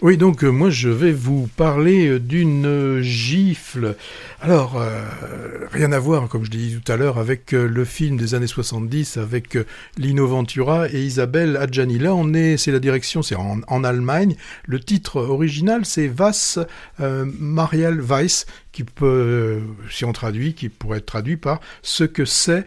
Oui, donc moi je vais vous parler d'une gifle. Alors, rien à voir, comme je l'ai dit tout à l'heure, avec le film des années 70, avec Lino Ventura et Isabelle Adjani. Là, c'est la direction, c'est en Allemagne. Le titre original, c'est Was Marielle Weiss, qui peut, si on traduit, qui pourrait être traduit par ce que c'est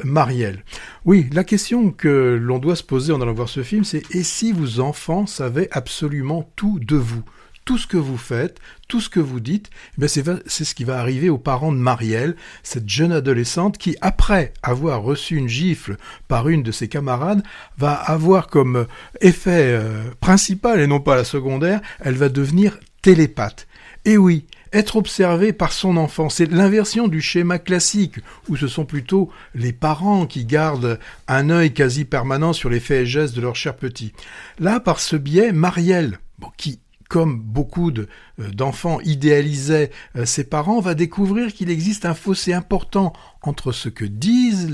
Marielle. Oui, la question que l'on doit se poser en allant voir ce film, c'est et si vos enfants savaient absolument tout de vous ? Tout ce que vous faites, tout ce que vous dites, eh bien c'est ce qui va arriver aux parents de Marielle, cette jeune adolescente qui, après avoir reçu une gifle par une de ses camarades, va avoir comme effet principal et non pas la secondaire, elle va devenir télépathe. Et oui, être observé par son enfant, c'est l'inversion du schéma classique, où ce sont plutôt les parents qui gardent un œil quasi permanent sur les faits et gestes de leur cher petit. Là, par ce biais, Marielle, qui, comme beaucoup d'enfants idéalisaient ses parents, va découvrir qu'il existe un fossé important entre ce que disent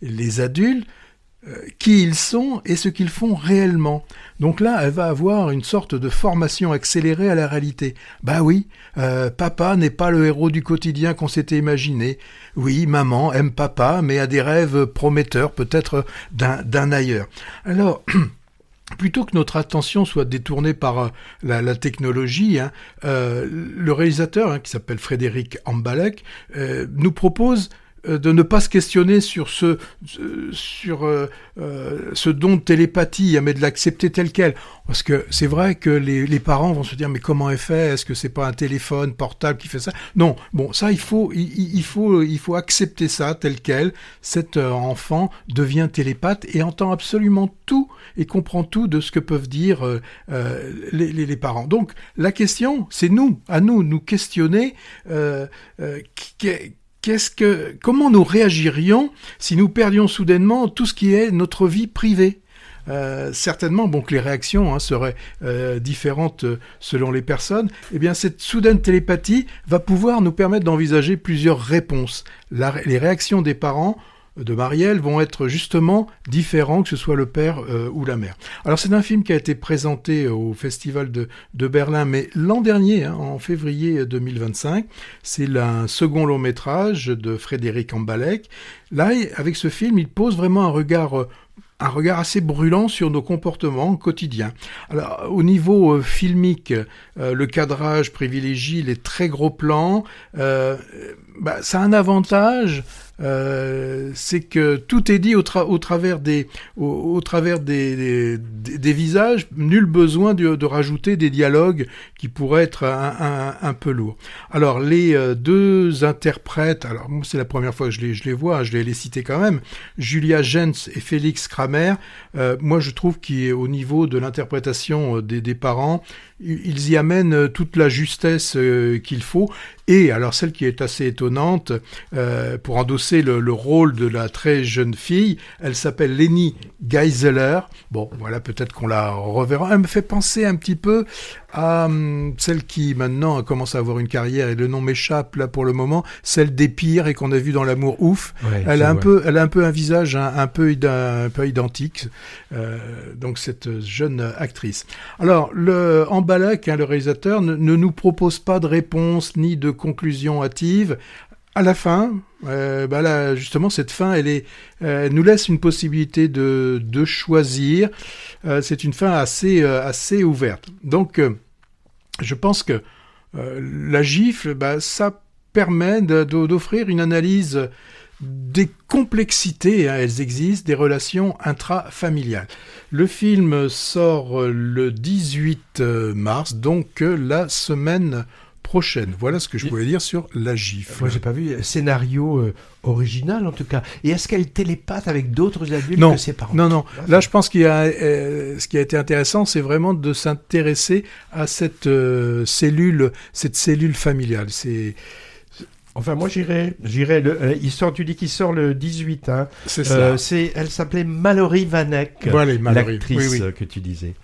les adultes, qui ils sont et ce qu'ils font réellement. Donc là, elle va avoir une sorte de formation accélérée à la réalité. Bah oui, papa n'est pas le héros du quotidien qu'on s'était imaginé. Oui, maman aime papa, mais a des rêves prometteurs, peut-être d'un ailleurs. Alors, plutôt que notre attention soit détournée par la technologie, le réalisateur, qui s'appelle Frédéric Ambalek, nous propose de ne pas se questionner sur ce don de télépathie, mais de l'accepter tel quel. Parce que c'est vrai que les parents vont se dire, mais comment elle fait ? Est-ce que c'est pas un téléphone portable qui fait ça ? Non, bon, ça il faut accepter ça tel quel. Cet enfant devient télépathe et entend absolument tout et comprend tout de ce que peuvent dire les parents. Donc la question, c'est à nous questionner. Comment nous réagirions si nous perdions soudainement tout ce qui est notre vie privée ? Certainement, que les réactions seraient différentes selon les personnes. Eh bien, cette soudaine télépathie va pouvoir nous permettre d'envisager plusieurs réponses. Les réactions des parents de Marielle vont être justement différents, que ce soit le père ou la mère. Alors c'est un film qui a été présenté au Festival de Berlin, mais l'an dernier, en février 2025. C'est un second long métrage de Frédéric Ambalek. Là, avec ce film, il pose vraiment un regard assez brûlant sur nos comportements quotidiens. Alors, au niveau filmique, le cadrage privilégie les très gros plans. Ça a un avantage, c'est que tout est dit au travers des visages. Nul besoin de rajouter des dialogues qui pourraient être un peu lourds. Alors, les deux interprètes, alors moi, c'est la première fois que je les vois, je vais les citer quand même, Julia Jentz et Félix Kramer. Moi, je trouve qu'au niveau de l'interprétation des parents, ils y amènent toute la justesse qu'il faut. Et alors celle qui est assez étonnante, pour endosser le rôle de la très jeune fille, elle s'appelle Leni Geiseler. Bon, voilà, peut-être qu'on la reverra. Elle me fait penser un petit peu à celle qui maintenant commence à avoir une carrière, et le nom m'échappe là pour le moment, celle d'Épire et qu'on a vu dans L'Amour ouf. Ouais, elle a un peu un visage un peu identique, donc cette jeune actrice. Alors Ambalek, le réalisateur, ne nous propose pas de réponse ni de conclusion hâtive. À la fin, là, justement, cette fin, elle nous laisse une possibilité de choisir. C'est une fin assez ouverte. Donc, je pense que la gifle, ça permet d'offrir une analyse des complexités, elles existent, des relations intrafamiliales. Le film sort le 18 mars, donc la semaine prochaine. Voilà ce que je pouvais dire sur la gifle. Moi, j'ai pas vu scénario original, en tout cas. Et est-ce qu'elle télépathe avec d'autres adultes que ses parents ? Non. Là, je pense ce qui a été intéressant, c'est vraiment de s'intéresser à cette cellule familiale. Enfin, moi, j'irai. Tu dis qu'il sort le 18. C'est ça. Elle s'appelait Mallory Vanek, voilà, l'actrice que tu disais.